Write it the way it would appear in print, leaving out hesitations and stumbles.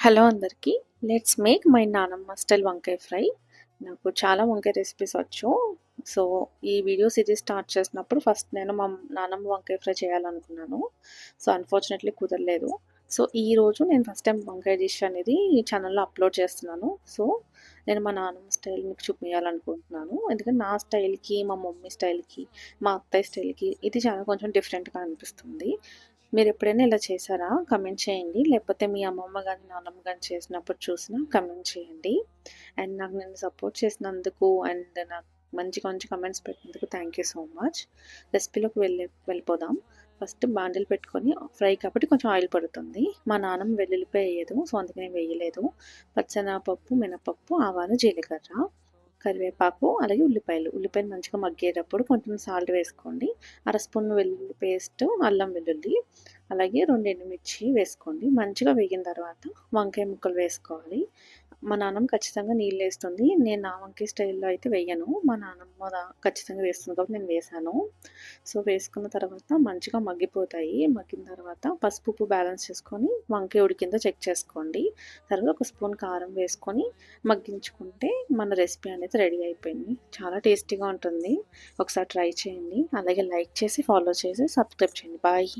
Hello అందరికీ. Let's make my నానమ్మ style వంకాయ ఫ్రై. నాకు చాలా వంకాయ రెసిపీస్ వచ్చు. సో, ఈ వీడియో సిరీస్ స్టార్ట్ చేసినప్పుడు ఫస్ట్ నేను మా నానమ్మ వంకాయ ఫ్రై చేయాలనుకున్నాను. సో, అన్‌ఫార్చునేట్‌లీ కుదరలేదు. సో, ఈరోజు నేను ఫస్ట్ టైం వంకాయ డిష్ అనేది ఈ ఛానల్‌లో అప్‌లోడ్ చేస్తున్నాను. సో, నేను మా నానమ్మ స్టైల్ మీకు చూపియాలనుకుంటున్నాను. ఎందుకంటే నా స్టైల్‌కి, మా మమ్మీ స్టైల్‌కి, మా అత్తయ్య స్టైల్‌కి ఇది చాలా కొంచెం డిఫరెంట్‌గా అనిపిస్తుంది. మీరెప్పుడైనా ఇలా చేశారా? కామెంట్ చేయండి. లేకపోతే మీ అమ్మమ్మ గాని, నాన్నమ్మ గాని చేసినప్పుడు చూసినా కామెంట్ చేయండి. అండ్ నాకు నన్ను సపోర్ట్ చేసినందుకు అండ్ నాకు మంచి మంచి కామెంట్స్ పెట్టినందుకు థ్యాంక్ యూ సో మచ్. రెసిపీలోకి వెళ్ళిపోదాం. ఫస్ట్ బాండిల్ పెట్టుకొని ఫ్రై కాబట్టి కొంచెం ఆయిల్ పడుతుంది. మా నాన్నమ్మ వెల్లుల్లిపాయ వేయదు. సో, అందుకని వేయలేదు. పచ్చెనగపప్పు, మినపప్పు, ఆవాలు, జీలకర్ర, కరివేపాకు, అలాగే ఉల్లిపాయలు మంచిగా మగ్గేటప్పుడు కొంచెం సాల్ట్ వేసుకోండి. అర స్పూన్ వెల్లుల్లి పేస్ట్, అల్లం వెల్లుల్లి, అలాగే 2 ఎండుమిర్చి వేసుకోండి. మంచిగా వేగిన తర్వాత వంకాయ ముక్కలు వేసుకోవాలి. మా నాన్నమ్మ ఖచ్చితంగా నీళ్ళేస్తుంది. నేను నా వంకాయ స్టైల్‌లో అయితే వేయను. మా నాన్నమ్మ ఖచ్చితంగా వేస్తుంది కాబట్టి నేను వేశాను. సో, వేసుకున్న తర్వాత మంచిగా మగ్గిపోతాయి. మగ్గిన తర్వాత పసుపు, ఉప్పు బ్యాలెన్స్ చేసుకొని వంకాయ ఉడికిందో చెక్ చేసుకోండి. తర్వాత ఒక స్పూన్ కారం వేసుకొని మగ్గించుకుంటే మన రెసిపీ అనేది రెడీ అయిపోయింది. చాలా టేస్టీగా ఉంటుంది. ఒకసారి ట్రై చేయండి. అలాగే లైక్ చేసి, ఫాలో చేసి, సబ్స్క్రైబ్ చేయండి. బాయ్.